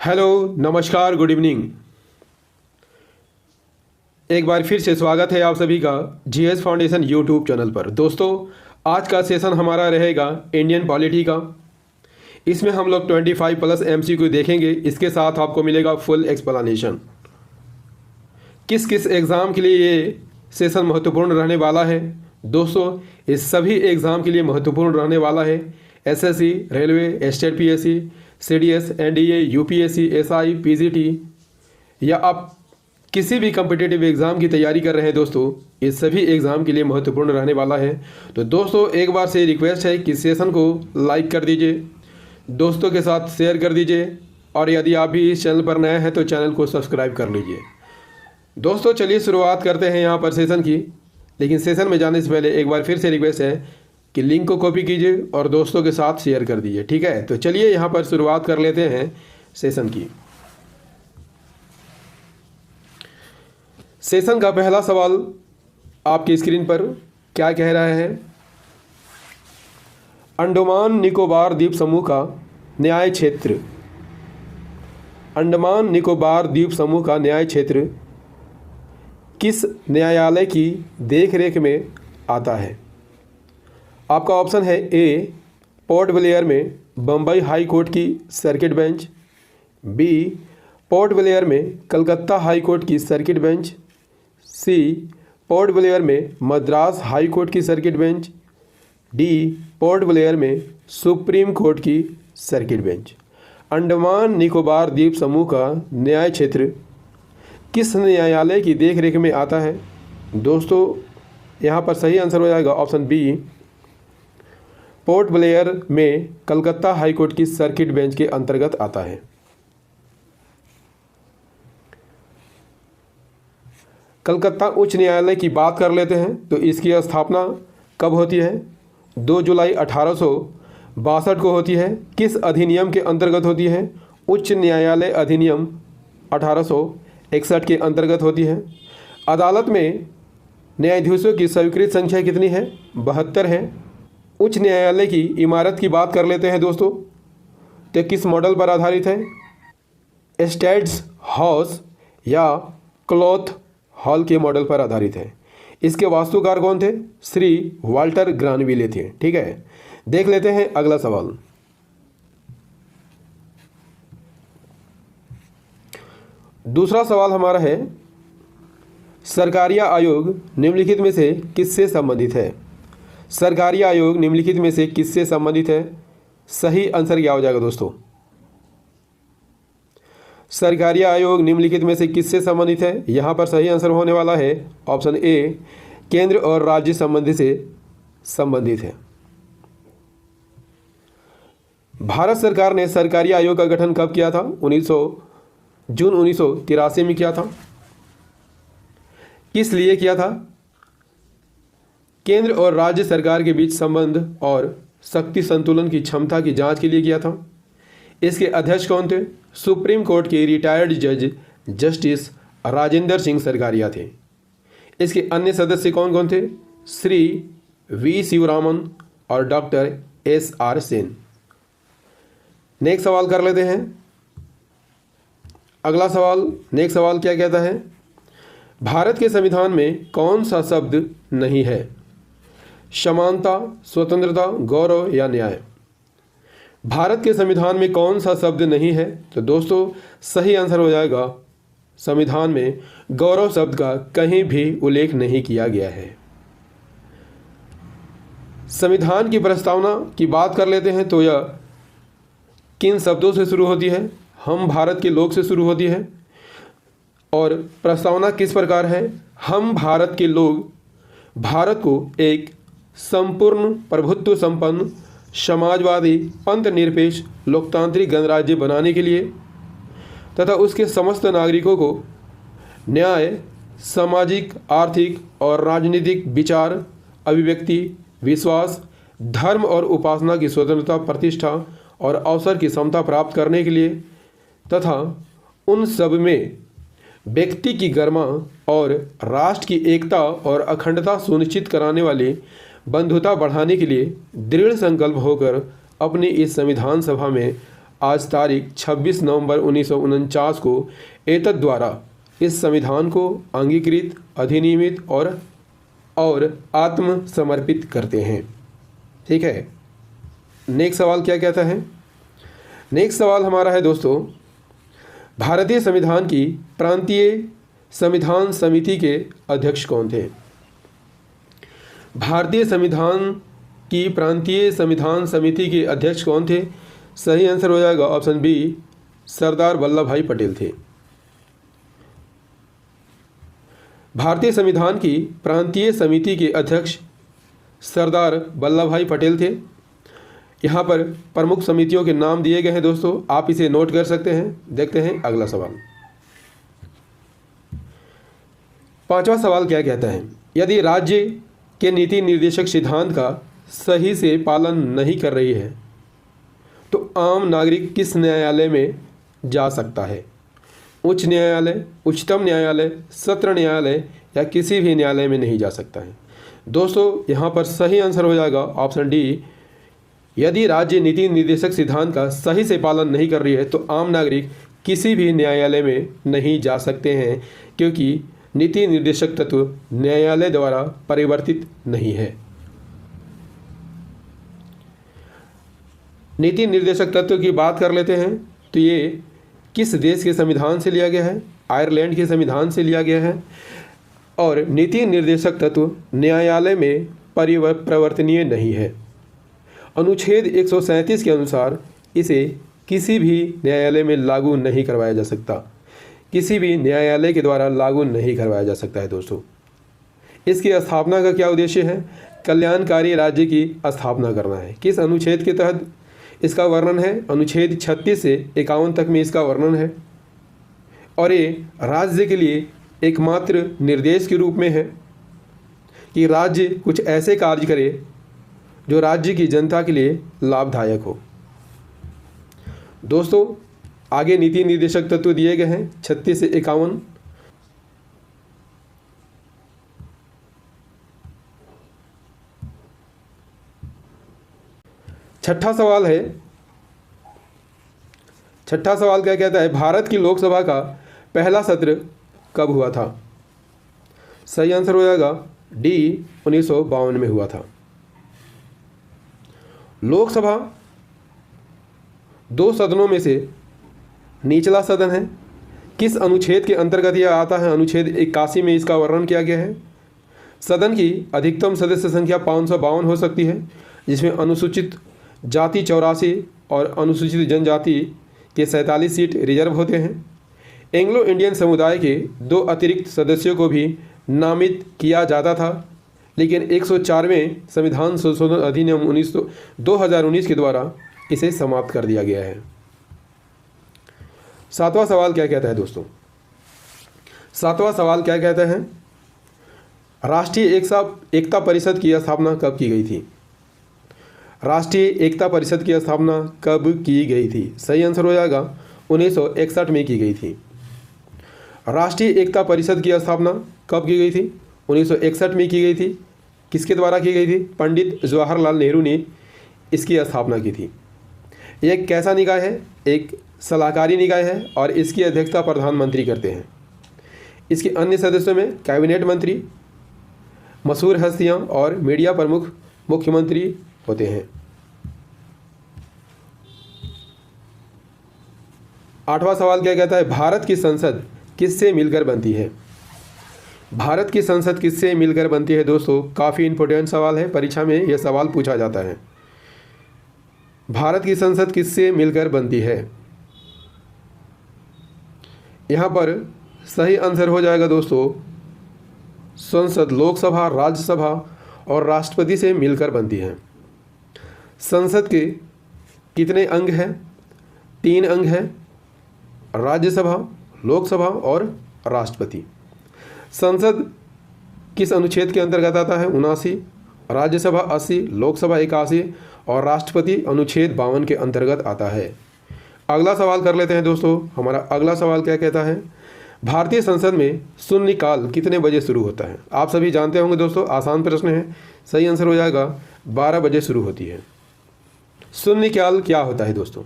Hello, नमस्कार, good evening. एक बार फिर से स्वागत है आप सभी का जीएस फाउंडेशन यूट्यूब चैनल पर। दोस्तों, आज का सेशन हमारा रहेगा इंडियन पॉलिटी का। इसमें हम लोग 25 प्लस एमसीक्यू देखेंगे। इसके साथ आपको मिलेगा फुल एक्सप्लेनेशन। किस किस एग्ज़ाम के लिए ये सेशन महत्वपूर्ण रहने वाला है। दोस्तों, इस सभी एग्ज़ाम के लिए महत्वपूर्ण रहने वाला है। SSC, railway, state PSC, CDS, NDA, UPSC, SI, PGT या आप किसी भी कम्पिटिटिव एग्ज़ाम की तैयारी कर रहे हैं दोस्तों, इस सभी एग्ज़ाम के लिए महत्वपूर्ण रहने वाला है। तो दोस्तों, एक बार से रिक्वेस्ट है कि सेशन को लाइक कर दीजिए, दोस्तों के साथ शेयर कर दीजिए और यदि आप भी इस चैनल पर नए हैं तो चैनल को सब्सक्राइब कर लीजिए। दोस्तों, चलिए शुरुआत करते हैं यहाँ पर सेशन की। लेकिन सेशन में जाने से पहले एक बार फिर से रिक्वेस्ट है कि लिंक को कॉपी कीजिए और दोस्तों के साथ शेयर कर दीजिए, ठीक है। तो चलिए यहाँ पर शुरुआत कर लेते हैं सेशन की। सेशन का पहला सवाल आपकी स्क्रीन पर क्या कह रहा है। अंडमान निकोबार द्वीप समूह का न्याय क्षेत्र, अंडमान निकोबार द्वीप समूह का न्याय क्षेत्र किस न्यायालय की देखरेख में आता है। आपका ऑप्शन है ए, पोर्ट ब्लेयर में बम्बई हाई कोर्ट की circuit bench, B, Port Blair में कलकत्ता हाई कोर्ट की circuit bench, C, Port Blair में मद्रास हाई कोर्ट की circuit bench, D, Port Blair में सुप्रीम कोर्ट की सर्किट बेंच। अंडमान निकोबार द्वीप समूह का न्याय क्षेत्र किस न्यायालय की देखरेख में आता है। दोस्तों, यहाँ पर सही आंसर हो जाएगा ऑप्शन बी, पोर्ट ब्लेयर में कलकत्ता हाई कोर्ट की सर्किट बेंच के अंतर्गत आता है। कलकत्ता उच्च न्यायालय की बात कर लेते हैं तो इसकी स्थापना कब होती है। 2 जुलाई 1862 को होती है। किस अधिनियम के अंतर्गत होती है। उच्च न्यायालय अधिनियम 1861 के अंतर्गत होती है। अदालत में न्यायाधीशों की स्वीकृत संख्या कितनी है, 72 है। उच्च न्यायालय की इमारत की बात कर लेते हैं दोस्तों, तो किस मॉडल पर आधारित है। स्टेट्स हाउस या क्लॉथ हॉल के मॉडल पर आधारित है। इसके वास्तुकार कौन थे, श्री वाल्टर ग्रानविले थे, ठीक है। देख लेते हैं अगला सवाल। दूसरा सवाल हमारा है, सरकारिया आयोग निम्नलिखित में से किससे संबंधित है। सरकारिया आयोग निम्नलिखित में से किससे संबंधित है। सही आंसर क्या हो जाएगा दोस्तों। सरकारिया आयोग निम्नलिखित में से किससे संबंधित है। यहाँ पर सही आंसर होने वाला है ऑप्शन ए, केंद्र और राज्य संबंधी से संबंधित है। भारत सरकार ने सरकारी आयोग का गठन कब किया था। जून 1983 में किया था। किस लिए किया था। केंद्र और राज्य सरकार के बीच संबंध और शक्ति संतुलन की क्षमता की जांच के लिए किया था। इसके अध्यक्ष कौन थे, सुप्रीम कोर्ट के रिटायर्ड जज जस्टिस राजेंद्र सिंह सरकारिया थे। इसके अन्य सदस्य कौन कौन थे, श्री वी शिवरामन और डॉक्टर SR सेन। नेक्स्ट सवाल कर लेते हैं। अगला सवाल, नेक्स्ट सवाल क्या कहता है, भारत के संविधान में कौन सा शब्द नहीं है। समानता, स्वतंत्रता, गौरव या न्याय। भारत के संविधान में कौन सा शब्द नहीं है। तो दोस्तों, सही आंसर हो जाएगा, संविधान में गौरव शब्द का कहीं भी उल्लेख नहीं किया गया है। संविधान की प्रस्तावना की बात कर लेते हैं तो यह किन शब्दों से शुरू होती है। हम भारत के लोग से शुरू होती है और प्रस्तावना किस प्रकार है, हम भारत के लोग भारत को एक संपूर्ण प्रभुत्व संपन्न समाजवादी पंथ निरपेक्ष लोकतांत्रिक गणराज्य बनाने के लिए तथा उसके समस्त नागरिकों को न्याय, सामाजिक, आर्थिक और राजनीतिक विचार, अभिव्यक्ति, विश्वास, धर्म और उपासना की स्वतंत्रता, प्रतिष्ठा और अवसर की समता प्राप्त करने के लिए तथा उन सब में व्यक्ति की गरिमा और राष्ट्र की एकता और अखंडता सुनिश्चित कराने वाली बंधुता बढ़ाने के लिए दृढ़ संकल्प होकर अपनी इस संविधान सभा में आज तारीख 26 नवंबर 1949 को एतद द्वारा इस संविधान को अंगीकृत, अधिनियमित और आत्मसमर्पित करते हैं। ठीक है, नेक्स्ट सवाल क्या कहता है? नेक्स्ट सवाल हमारा है दोस्तों, भारतीय संविधान की प्रांतीय संविधान समिति के अध्यक्ष कौन थे? भारतीय संविधान की प्रांतीय संविधान समिति के अध्यक्ष कौन थे? सही आंसर हो जाएगा ऑप्शन बी, सरदार वल्लभ भाई पटेल थे। भारतीय संविधान की प्रांतीय समिति के अध्यक्ष सरदार वल्लभ भाई पटेल थे। यहाँ पर प्रमुख समितियों के नाम दिए गए हैं दोस्तों, आप इसे नोट कर सकते हैं। देखते हैं अगला सवाल। पांचवा सवाल क्या कहता है? यदि राज्य के नीति निर्देशक सिद्धांत का सही से पालन नहीं कर रही है तो आम नागरिक किस न्यायालय में जा सकता है? उच्च न्यायालय, उच्चतम न्यायालय, सत्र न्यायालय या किसी भी न्यायालय में नहीं जा सकता है। दोस्तों यहाँ पर सही आंसर हो जाएगा ऑप्शन डी, यदि राज्य नीति निर्देशक सिद्धांत का सही से पालन नहीं कर रही है तो आम नागरिक किसी भी न्यायालय में नहीं जा सकते हैं, क्योंकि नीति निर्देशक तत्व न्यायालय द्वारा परिवर्तित नहीं है। नीति निर्देशक तत्व की बात कर लेते हैं तो ये किस देश के संविधान से लिया गया है? आयरलैंड के संविधान से लिया गया है। और नीति निर्देशक तत्व न्यायालय में परिवर्तनीय नहीं है। अनुच्छेद 137 के अनुसार इसे किसी भी न्यायालय में लागू नहीं करवाया जा सकता, किसी भी न्यायालय के द्वारा लागू नहीं करवाया जा सकता है दोस्तों। इसकी स्थापना का क्या उद्देश्य है? कल्याणकारी राज्य की स्थापना करना है। किस अनुच्छेद के तहत इसका वर्णन है? अनुच्छेद 36 से 51 तक में इसका वर्णन है। और ये राज्य के लिए एकमात्र निर्देश के रूप में है कि राज्य कुछ ऐसे कार्य करे जो राज्य की जनता के लिए लाभदायक हो। दोस्तों आगे नीति निर्देशक तत्व दिए गए हैं 36 से 51। छठा सवाल है, छठा सवाल क्या कहता है? भारत की लोकसभा का पहला सत्र कब हुआ था? सही आंसर हो जाएगा डी, 1952 में हुआ था। लोकसभा दो सदनों में से निचला सदन है। किस अनुच्छेद के अंतर्गत यह आता है? अनुच्छेद 81 में इसका वर्णन किया गया है। सदन की अधिकतम सदस्य संख्या 552 हो सकती है, जिसमें अनुसूचित जाति 84 और अनुसूचित जनजाति के 47 सीट रिजर्व होते हैं। एंग्लो इंडियन समुदाय के 2 अतिरिक्त सदस्यों को भी नामित किया जाता था, लेकिन 104वें संविधान संशोधन अधिनियम 2019 के द्वारा इसे समाप्त कर दिया गया है। सातवां सवाल क्या कहता है दोस्तों? सातवां सवाल क्या कहता है? राष्ट्रीय एकता परिषद की स्थापना कब की गई थी? राष्ट्रीय एकता परिषद की स्थापना कब की गई थी? सही आंसर हो जाएगा 1961 में की गई थी। राष्ट्रीय एकता परिषद की स्थापना कब की गई थी? 1961 में की गई थी। किसके द्वारा की गई थी? पंडित जवाहरलाल नेहरू ने इसकी स्थापना की थी। यह एक कैसा निकाय है? एक सलाहकारी निकाय है और इसकी अध्यक्षता प्रधानमंत्री करते हैं। इसके अन्य सदस्यों में कैबिनेट मंत्री, मशहूर हस्तियां और मीडिया प्रमुख मुख्यमंत्री होते हैं। आठवां सवाल क्या कहता है? भारत की संसद किससे मिलकर बनती है? भारत की संसद किससे मिलकर बनती है? दोस्तों काफ़ी इंपॉर्टेंट सवाल है, परीक्षा में यह सवाल पूछा जाता है। भारत की संसद किससे मिलकर बनती है? यहाँ पर सही आंसर हो जाएगा दोस्तों, संसद लोकसभा, राज्यसभा और राष्ट्रपति से मिलकर बनती है। संसद के कितने अंग हैं? 3 अंग हैं, राज्यसभा, लोकसभा और राष्ट्रपति। संसद किस अनुच्छेद के अंतर्गत आता है? 79, राज्यसभा 80, लोकसभा 81 और राष्ट्रपति अनुच्छेद 52 के अंतर्गत आता है। अगला सवाल कर लेते हैं दोस्तों। हमारा अगला सवाल क्या कहता है? भारतीय संसद में शून्यकाल कितने बजे शुरू होता है? आप सभी जानते होंगे दोस्तों, आसान प्रश्न है। सही आंसर हो जाएगा 12 बजे शुरू होती है। शून्यकाल क्या होता है दोस्तों?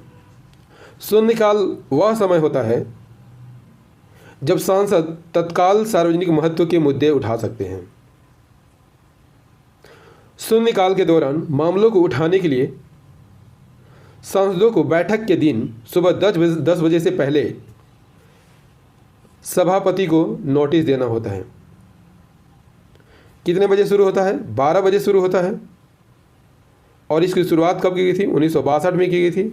शून्यकाल वह समय होता है जब सांसद तत्काल सार्वजनिक महत्व के मुद्दे उठा सकते हैं। शून्यकाल के दौरान मामलों को उठाने के लिए सांसदों को बैठक के दिन सुबह 10 बजे से पहले सभापति को नोटिस देना होता है। कितने बजे शुरू होता है? 12 बजे शुरू होता है। और इसकी शुरुआत कब की गई थी? 1962 में की गई थी।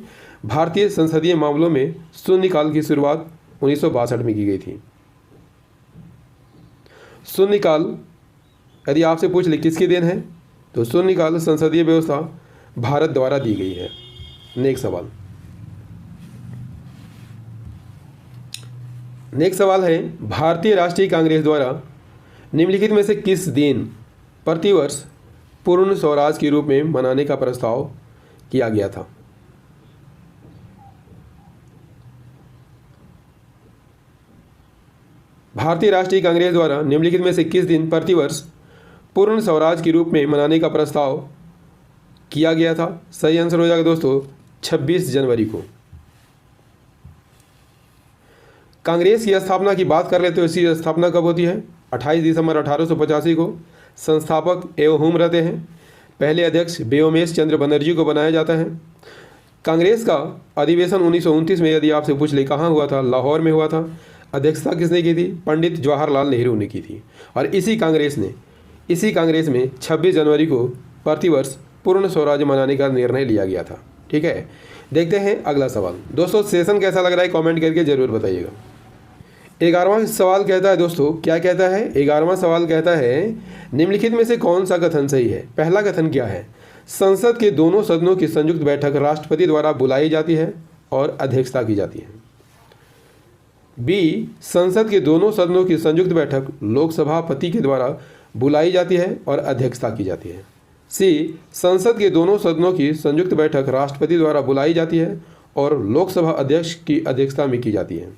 भारतीय संसदीय मामलों में शून्यकाल की शुरुआत 1962 में की गई थी। शून्यकाल यदि आपसे पूछ ले किसकी देन है, तो शून्यकाल संसदीय व्यवस्था भारत द्वारा दी गई है। नेक्स्ट सवाल है, भारतीय राष्ट्रीय कांग्रेस द्वारा निम्नलिखित में से किस दिन प्रतिवर्ष पूर्ण स्वराज के रूप में मनाने का प्रस्ताव किया गया था? भारतीय राष्ट्रीय कांग्रेस द्वारा निम्नलिखित में से किस दिन प्रतिवर्ष पूर्ण स्वराज के रूप में मनाने का प्रस्ताव किया गया था? सही आंसर हो जाएगा दोस्तों 26 जनवरी को। कांग्रेस की स्थापना की बात कर लेते हो, इसकी स्थापना कब होती है? 28 दिसंबर 1885 को। संस्थापक एवं रहते हैं। पहले अध्यक्ष व्योमेश चंद्र बनर्जी को बनाया जाता है। कांग्रेस का अधिवेशन 1929 में यदि आपसे पूछ ले कहाँ हुआ था? लाहौर में हुआ था। अध्यक्षता किसने की थी? पंडित जवाहरलाल नेहरू ने की थी। और इसी कांग्रेस में 26 जनवरी को प्रतिवर्ष पूर्ण स्वराज मनाने का निर्णय लिया गया था। ठीक है, देखते हैं अगला सवाल। दोस्तों सेशन कैसा लग रहा है कमेंट करके ज़रूर बताइएगा। 11वां सवाल कहता है दोस्तों, क्या कहता है? 11वां सवाल कहता है निम्नलिखित में से कौन सा कथन सही है? पहला कथन क्या है? संसद के दोनों सदनों की संयुक्त बैठक राष्ट्रपति द्वारा बुलाई जाती है और अध्यक्षता की जाती है। बी, संसद के दोनों सदनों की संयुक्त बैठक लोकसभापति के द्वारा बुलाई जाती है और अध्यक्षता की जाती है। सी, संसद के दोनों सदनों की संयुक्त बैठक राष्ट्रपति द्वारा बुलाई जाती है और लोकसभा अध्यक्ष की अध्यक्षता में की जाती है।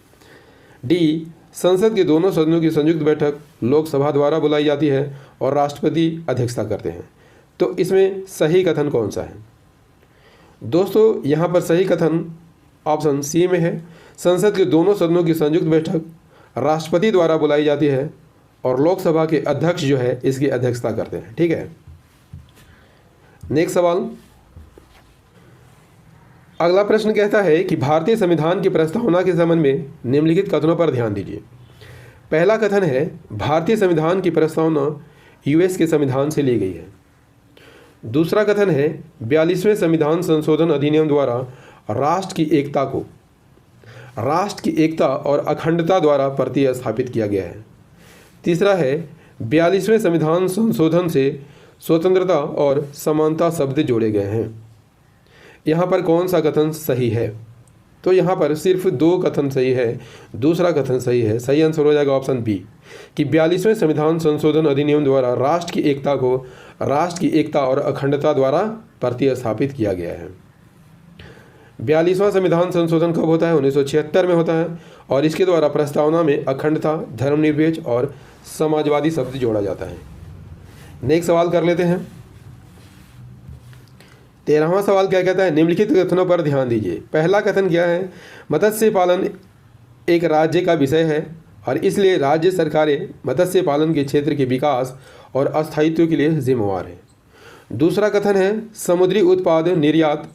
डी, संसद के दोनों सदनों की संयुक्त बैठक लोकसभा द्वारा बुलाई जाती है और राष्ट्रपति अध्यक्षता करते हैं। तो इसमें सही कथन कौन सा है? दोस्तों यहाँ पर सही कथन ऑप्शन सी में है। संसद के दोनों सदनों की संयुक्त बैठक राष्ट्रपति द्वारा बुलाई जाती है और लोकसभा के अध्यक्ष जो है इसकी अध्यक्षता करते हैं। ठीक है, नेक्स्ट सवाल। अगला प्रश्न कहता है कि भारतीय संविधान की प्रस्तावना के संबंध में निम्नलिखित कथनों पर ध्यान दीजिए। पहला कथन है भारतीय संविधान की प्रस्तावना यूएस के संविधान से ली गई है। दूसरा कथन है 42वें संविधान संशोधन अधिनियम द्वारा राष्ट्र की एकता और अखंडता द्वारा प्रतिस्थापित किया गया है। तीसरा है 42वें संविधान संशोधन से स्वतंत्रता और समानता शब्द जोड़े गए हैं। यहाँ पर कौन सा कथन सही है? तो यहाँ पर सिर्फ 2 कथन सही है, दूसरा कथन सही है। सही आंसर हो जाएगा ऑप्शन बी कि 42वें संविधान संशोधन अधिनियम द्वारा राष्ट्र की एकता और अखंडता द्वारा प्रतिस्थापित किया गया है। 42वां संविधान संशोधन कब होता है? 1976 में होता है और इसके द्वारा प्रस्तावना में अखंडता, धर्मनिरपेक्ष और समाजवादी शब्द जोड़ा जाता है। नेक्स्ट सवाल कर लेते हैं। 13वां सवाल क्या कहता है? निम्नलिखित कथनों पर ध्यान दीजिए। पहला कथन क्या है? मत्स्य पालन एक राज्य का विषय है और इसलिए राज्य सरकारें मत्स्य पालन के क्षेत्र के विकास और अस्थायित्व के लिए जिम्मेवार हैं। दूसरा कथन है समुद्री उत्पाद निर्यात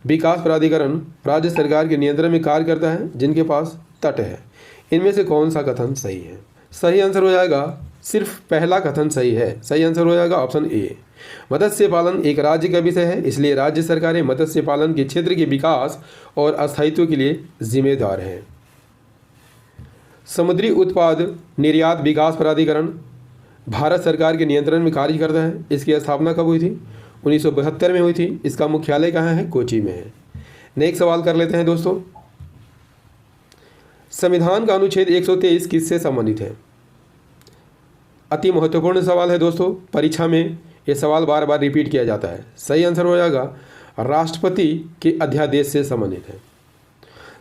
विकास प्राधिकरण राज्य सरकार के नियंत्रण में कार्य करता है जिनके पास तट है। इनमें से कौन सा कथन सही है? सही आंसर हो जाएगा सिर्फ पहला कथन सही है। सही आंसर हो जाएगा ऑप्शन ए। मत्स्य पालन एक राज्य का विषय है इसलिए राज्य सरकारें मत्स्य पालन के क्षेत्र के विकास और अस्थायित्व के लिए जिम्मेदार हैं। समुद्री उत्पाद निर्यात विकास प्राधिकरण भारत सरकार के नियंत्रण में कार्य करता है। इसकी स्थापना कब हुई थी? 1972 में हुई थी। इसका मुख्यालय कहाँ है? कोची में है। नेक्स्ट सवाल कर लेते हैं दोस्तों। संविधान का अनुच्छेद 123 किससे संबंधित है? अति महत्वपूर्ण सवाल है दोस्तों, परीक्षा में ये सवाल बार बार रिपीट किया जाता है। सही आंसर हो जाएगा राष्ट्रपति के अध्यादेश से संबंधित है।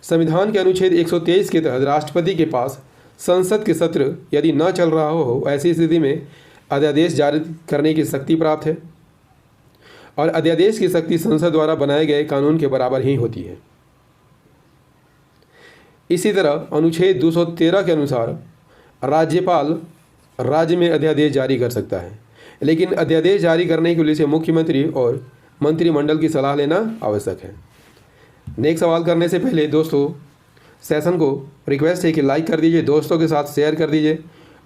संविधान के अनुच्छेद 123 के तहत राष्ट्रपति के पास संसद के सत्र यदि न चल रहा हो ऐसी स्थिति में अध्यादेश जारी करने की शक्ति प्राप्त है और अध्यादेश की शक्ति संसद द्वारा बनाए गए कानून के बराबर ही होती है। इसी तरह अनुच्छेद 213 के अनुसार राज्यपाल राज्य में अध्यादेश जारी कर सकता है, लेकिन अध्यादेश जारी करने के लिए से मुख्यमंत्री और मंत्रिमंडल की सलाह लेना आवश्यक है। नेक्स्ट सवाल करने से पहले दोस्तों सेशन को रिक्वेस्ट है कि लाइक कर दीजिए, दोस्तों के साथ शेयर कर दीजिए,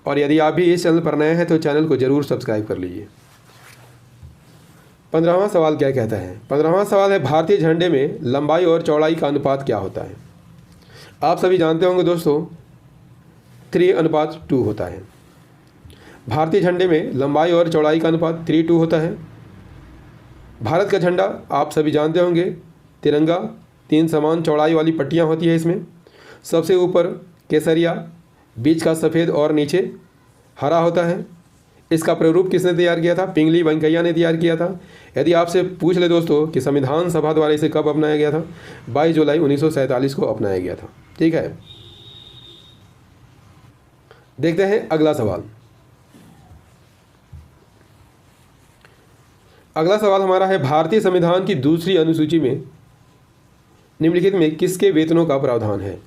और यदि आप भी इस चैनल पर नए हैं तो चैनल को ज़रूर सब्सक्राइब कर लीजिए। 15वां सवाल क्या कहता है? 15वां सवाल है, भारतीय झंडे में लंबाई और चौड़ाई का अनुपात क्या होता है? आप सभी जानते होंगे दोस्तों 3:2 होता है। भारतीय झंडे में लंबाई और चौड़ाई का अनुपात 3:2 होता है। भारत का झंडा आप सभी जानते होंगे, तिरंगा 3 समान चौड़ाई वाली पट्टियाँ होती है इसमें। सबसे ऊपर केसरिया, बीच का सफ़ेद और नीचे हरा होता है। इसका प्रारूप किसने तैयार किया था? पिंगली वेंकैया ने तैयार किया था। यदि आपसे पूछ ले दोस्तों कि संविधान सभा द्वारा इसे कब अपनाया गया था? 22 जुलाई 1947 को अपनाया गया था। ठीक है, देखते हैं अगला सवाल। अगला सवाल हमारा है, भारतीय संविधान की दूसरी अनुसूची में निम्नलिखित में किसके वेतनों का प्रावधान है?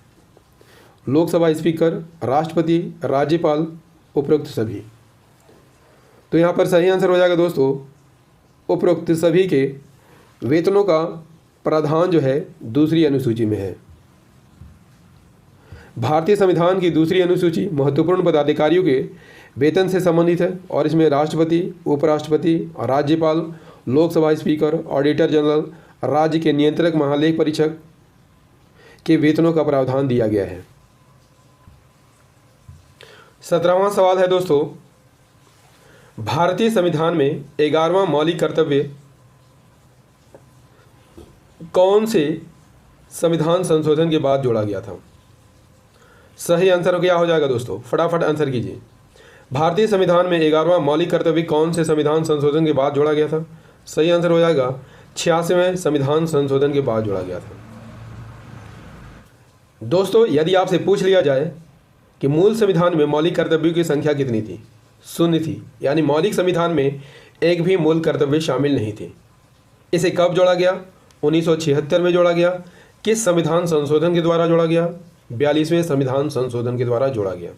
लोकसभा स्पीकर, राष्ट्रपति, राज्यपाल, उपरोक्त सभी। तो यहाँ पर सही आंसर हो जाएगा दोस्तों उपरोक्त सभी के वेतनों का प्रावधान जो है दूसरी अनुसूची में है। भारतीय संविधान की दूसरी अनुसूची महत्वपूर्ण पदाधिकारियों के वेतन से संबंधित है और इसमें राष्ट्रपति, उपराष्ट्रपति, राज्यपाल, लोकसभा स्पीकर, ऑडिटर जनरल, राज्य के नियंत्रक महालेख परीक्षक के वेतनों का प्रावधान दिया गया है। 17वां सवाल है दोस्तों, भारतीय संविधान में 11वां मौलिक कर्तव्य कौन से संविधान संशोधन के बाद जोड़ा गया था? सही आंसर क्या हो जाएगा दोस्तों? फटाफट आंसर कीजिए। भारतीय संविधान में 11वां मौलिक कर्तव्य कौन से संविधान संशोधन के बाद जोड़ा गया था? सही आंसर हो जाएगा 86वें संविधान संशोधन के बाद जोड़ा गया था। दोस्तों यदि आपसे पूछ लिया जाए कि मूल संविधान में मौलिक कर्तव्यों की संख्या कितनी थी? 0 थी, यानी मौलिक संविधान में एक भी मूल कर्तव्य शामिल नहीं थे। इसे कब जोड़ा गया? 1976 में जोड़ा गया। किस संविधान संशोधन के द्वारा जोड़ा गया? 42वें संविधान संशोधन के द्वारा जोड़ा गया।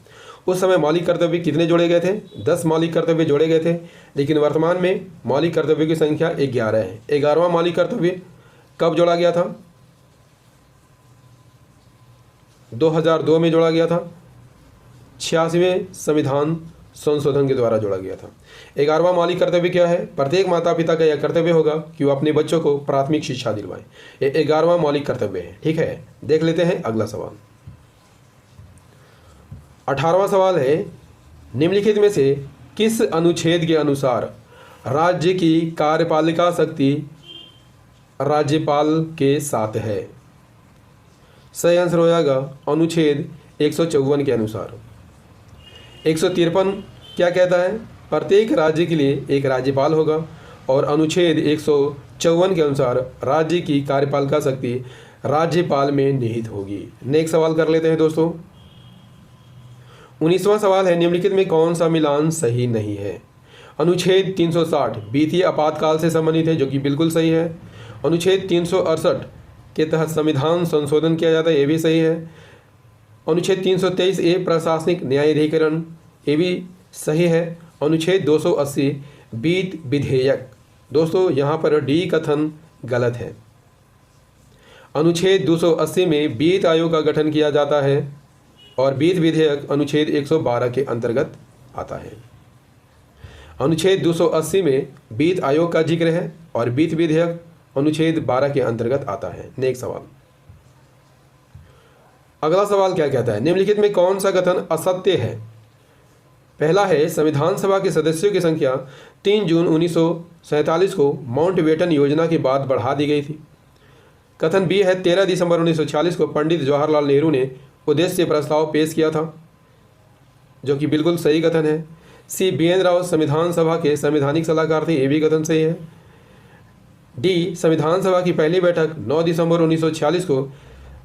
उस समय मौलिक कर्तव्य कितने जोड़े गए थे? 10 मौलिक कर्तव्य जोड़े गए थे, लेकिन वर्तमान में मौलिक कर्तव्य की संख्या 11 है। 11वां मौलिक कर्तव्य कब जोड़ा गया था? 2002 में जोड़ा गया था। 86वें संविधान संशोधन के द्वारा जोड़ा गया था। 11वां मौलिक कर्तव्य क्या है? प्रत्येक माता पिता का यह कर्तव्य होगा कि वो अपने बच्चों को प्राथमिक शिक्षा दिलवाएं। ये 11वां मौलिक कर्तव्य है। ठीक है, देख लेते हैं अगला सवाल। 18वां सवाल है, निम्नलिखित में से किस अनुच्छेद के अनुसार राज्य की कार्यपालिका शक्ति राज्यपाल के साथ है? सही आंसर हो जाएगा अनुच्छेद 154 के अनुसार। 153 क्या कहता है? प्रत्येक राज्य के लिए एक राज्यपाल होगा, और अनुच्छेद 154 के अनुसार राज्य की कार्यपालिका शक्ति राज्यपाल में निहित होगी। नेक्स्ट सवाल कर लेते हैं दोस्तों। 19वां सवाल है, निम्नलिखित में कौन सा मिलान सही नहीं है? अनुच्छेद 360 वित्तीय आपातकाल से संबंधित है, जो कि बिल्कुल सही है। अनुच्छेद 368 के तहत संविधान संशोधन किया जाता है, ये भी सही है। अनुच्छेद 323A प्रशासनिक न्यायाधिकरण, ये भी सही है। अनुच्छेद 280 वित्त विधेयक, दोस्तों यहाँ पर डी कथन गलत है। अनुच्छेद 280 में वित्त आयोग का गठन किया जाता है, और वित्त विधेयक अनुच्छेद 112 के अंतर्गत आता है। अनुच्छेद 280 में वित्त आयोग का जिक्र है, और वित्त विधेयक अनुच्छेद 12 के अंतर्गत आता है। नेक्स्ट सवाल। अगला सवाल क्या कहता है? निम्नलिखित में कौन सा कथन असत्य है? पहला है, संविधान सभा के सदस्यों की संख्या 3 जून 1947 को माउंटबेटन योजना के बाद बढ़ा दी गई थी। कथन बी है, 13 दिसंबर 1946 को पंडित जवाहरलाल नेहरू ने उद्देश्य प्रस्ताव पेश किया था, जो कि बिल्कुल सही कथन है। सी, BN राव संविधान सभा के संवैधानिक सलाहकार थे, ये भी कथन सही है। डी, संविधान सभा की पहली बैठक 9 दिसंबर 1946 को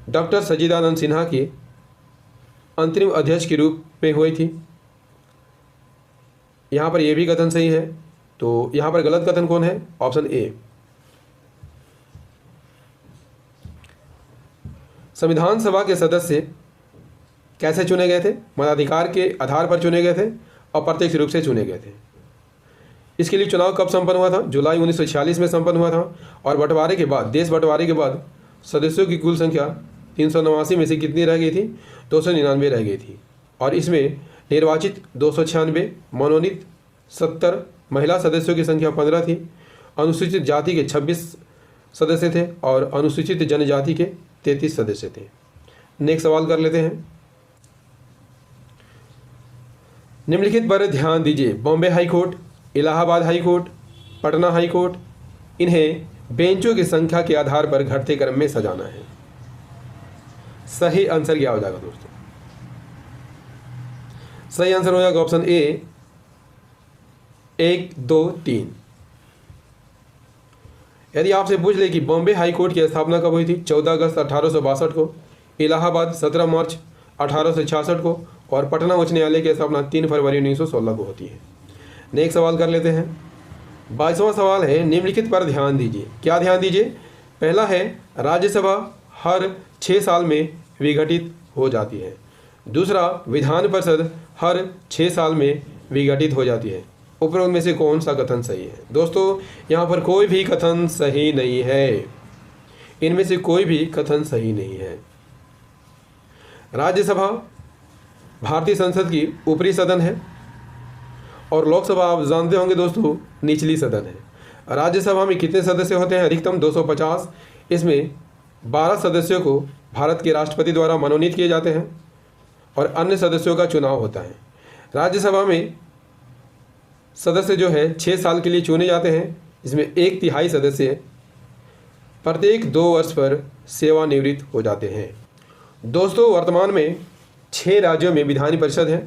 डॉक्टर सच्चिदानंद सिन्हा के अंतरिम अध्यक्ष के रूप में हुई थी। यहाँ पर यह भी कथन सही है। तो यहाँ पर गलत कथन कौन है? Option A. संविधान सभा के सदस्य कैसे चुने गए थे? मताधिकार के आधार पर चुने गए थे और प्रत्यक्ष रूप से चुने गए थे। इसके लिए चुनाव कब संपन्न हुआ था? जुलाई 1946 में संपन्न हुआ था। और बंटवारे के बाद, देश बंटवारे के बाद सदस्यों की कुल संख्या 389 में से कितनी रह गई थी? 299 रह गई थी। और इसमें निर्वाचित 296, मनोनीत 70, महिला सदस्यों की संख्या 15 थी, अनुसूचित जाति के 26 सदस्य थे और अनुसूचित जनजाति के 33 सदस्य थे। नेक्स्ट सवाल कर लेते हैं। निम्नलिखित पर ध्यान दीजिए। Bombay high court, Allahabad high court, Patna high court, इन्हें बेंचों की संख्या के आधार पर घटते क्रम में सजाना है। सही आंसर क्या हो जाएगा दोस्तों? सही आंसर हो जाएगा ऑप्शन ए 1, 2, 3। यदि आपसे पूछ ले कि बॉम्बे हाई कोर्ट की स्थापना कब हुई थी? 14 अगस्त 1862 को, इलाहाबाद 17 मार्च 1866 को और पटना उच्च न्यायालय की स्थापना 3 फरवरी 1916 को होती है। नेक्स्ट सवाल कर लेते हैं। 22वां सवाल है, निम्नलिखित पर ध्यान दीजिए। क्या ध्यान दीजिए? पहला है, राज्यसभा हर 6 साल में विघटित हो जाती है। दूसरा, विधान परिषद हर 6 साल में विघटित हो जाती है। उपरोक्त में से कौन सा कथन सही है? दोस्तों, यहाँ पर कोई भी कथन सही नहीं है। इनमें से कोई भी कथन सही नहीं है। राज्यसभा भारतीय संसद की ऊपरी सदन है और लोकसभा आप जानते होंगे दोस्तों निचली सदन है। राज्यसभा में कितने सदस्य होते हैं? अधिकतम 250। इसमें 12 सदस्यों को भारत के राष्ट्रपति द्वारा मनोनीत किए जाते हैं और अन्य सदस्यों का चुनाव होता है। राज्यसभा में सदस्य जो है 6 साल के लिए चुने जाते हैं। इसमें 1/3 सदस्य प्रत्येक 2 वर्ष पर सेवानिवृत्त हो जाते हैं। दोस्तों, वर्तमान में 6 राज्यों में विधान परिषद है।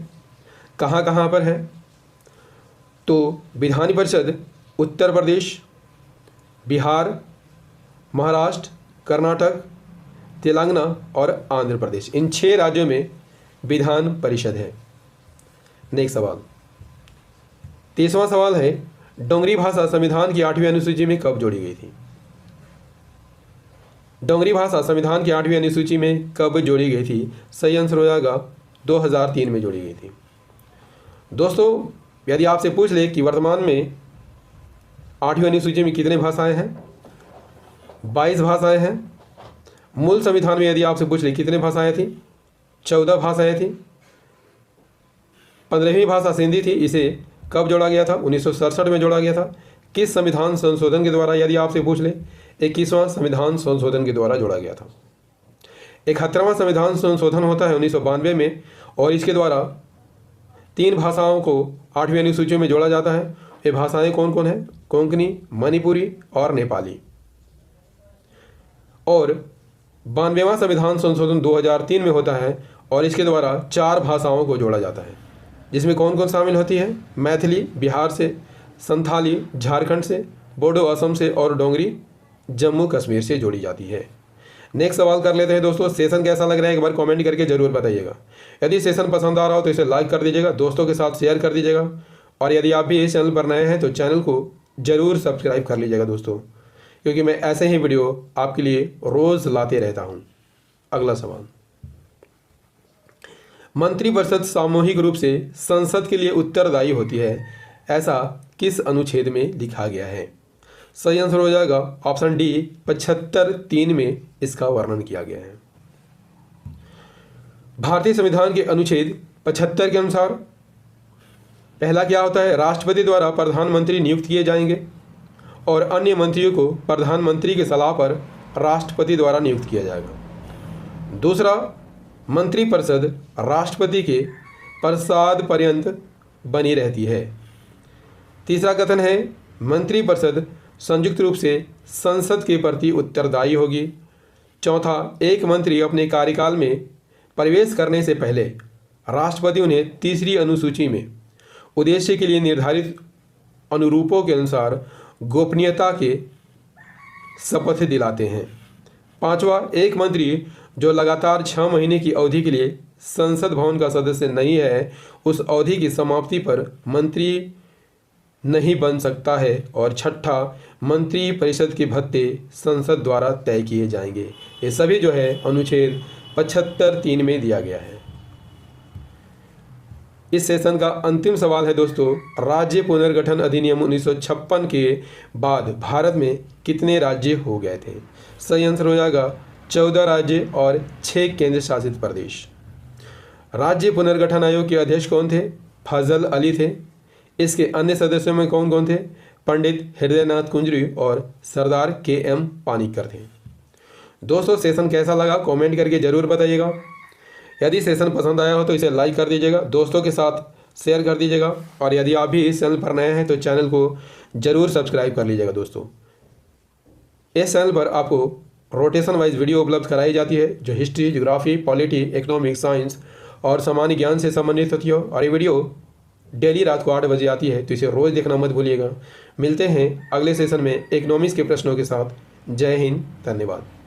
कहाँ कहाँ पर है? तो विधान परिषद उत्तर प्रदेश, बिहार, महाराष्ट्र, कर्नाटक, तेलंगाना और आंध्र प्रदेश, इन 6 राज्यों में विधान परिषद है। नेक्स्ट सवाल, 30वां सवाल है, डोगरी भाषा संविधान की 8वीं अनुसूची में कब जोड़ी गई थी? डोगरी भाषा संविधान की 8वीं अनुसूची में कब जोड़ी गई थी? सही आंसर हो जाएगा 2003 में जोड़ी गई थी। दोस्तों, यदि आपसे पूछ ले कि वर्तमान में 8वीं अनुसूची में कितने भाषाएं हैं? 22 भाषाएं हैं। मूल संविधान में यदि आपसे पूछ ले कितने भाषाएं थी? 14 भाषाएं थी। 15वीं भाषा सिंधी थी। इसे कब जोड़ा गया था? 1967 में जोड़ा गया था। किस संविधान संशोधन के द्वारा? यदि आपसे पूछ ले 21वां संविधान संशोधन के द्वारा जोड़ा गया था। 71वां संविधान संशोधन होता है 1992 में और इसके द्वारा 3 भाषाओं को 8वीं अनुसूची में जोड़ा जाता है। ये भाषाएं कौन कौन है? कोंकणी, मणिपुरी और नेपाली। और 92वां संविधान संशोधन 2003 में होता है और इसके द्वारा 4 भाषाओं को जोड़ा जाता है, जिसमें कौन कौन शामिल होती है? मैथिली बिहार से, संथाली झारखंड से, बोडो असम से और डोगरी जम्मू कश्मीर से जोड़ी जाती है। नेक्स्ट सवाल कर लेते हैं दोस्तों। सेशन कैसा लग रहा है एक बार कमेंट करके जरूर बताइएगा। यदि सेशन पसंद आ रहा हो तो इसे लाइक कर दीजिएगा, दोस्तों के साथ शेयर कर दीजिएगा और यदि आप भी इस चैनल पर नए हैं तो चैनल को जरूर सब्सक्राइब कर लीजिएगा दोस्तों, क्योंकि मैं ऐसे ही वीडियो आपके लिए रोज़ लाते रहता हूँ। अगला सवाल, मंत्रिपरिषद सामूहिक रूप से संसद के लिए उत्तरदायी होती है, ऐसा किस अनुच्छेद में लिखा गया है? सही आंसर हो जाएगा ऑप्शन डी 75(3) में इसका वर्णन किया गया है। भारतीय संविधान के अनुच्छेद 75 के अनुसार पहला क्या होता है? राष्ट्रपति द्वारा प्रधानमंत्री नियुक्त किए जाएंगे और अन्य मंत्रियों को प्रधानमंत्री की सलाह पर राष्ट्रपति द्वारा नियुक्त किया जाएगा। दूसरा, मंत्रिपरिषद राष्ट्रपति के प्रसाद पर्यंत बनी रहती है। तीसरा कथन है, मंत्रिपरिषद संयुक्त रूप से संसद के प्रति उत्तरदायी होगी। चौथा, एक मंत्री अपने कार्यकाल में प्रवेश करने से पहले राष्ट्रपति उन्हें तीसरी अनुसूची में उद्देश्य के लिए निर्धारित अनुरूपों के अनुसार गोपनीयता के शपथ दिलाते हैं। पांचवा, एक मंत्री जो लगातार 6 महीने की अवधि के लिए संसद भवन का सदस्य नहीं है, उस अवधि की समाप्ति पर मंत्री नहीं बन सकता है। और छठा, मंत्री परिषद के भत्ते संसद द्वारा तय किए जाएंगे। ये सभी जो है अनुच्छेद 75(3) में दिया गया है। इस सेशन का अंतिम सवाल है दोस्तों, राज्य पुनर्गठन अधिनियम 1956 के बाद भारत में कितने राज्य हो गए थे? सही आंसर हो जाएगा 14 राज्य और 6 केंद्र शासित प्रदेश। राज्य पुनर्गठन आयोग के अध्यक्ष कौन थे? फजल अली थे। इसके अन्य सदस्यों में कौन कौन थे? पंडित हृदयनाथ कुंजरी और सरदार KM पानिक्कर थे। दोस्तों सेशन कैसा लगा कमेंट करके ज़रूर बताइएगा। यदि सेशन पसंद आया हो तो इसे लाइक कर दीजिएगा, दोस्तों के साथ शेयर कर दीजिएगा, और यदि आप भी इस चैनल पर नए हैं तो चैनल को ज़रूर सब्सक्राइब कर लीजिएगा। दोस्तों इस चैनल पर आपको रोटेशन वाइज वीडियो उपलब्ध कराई जाती है जो history, geography, polity, economics, science और सामान्य ज्ञान से संबंधित होती हो, और ये वीडियो डेली रात को 8 बजे आती है, तो इसे रोज़ देखना मत भूलिएगा। मिलते हैं अगले सेशन में इकोनॉमिक्स के प्रश्नों के साथ। जय हिंद, धन्यवाद।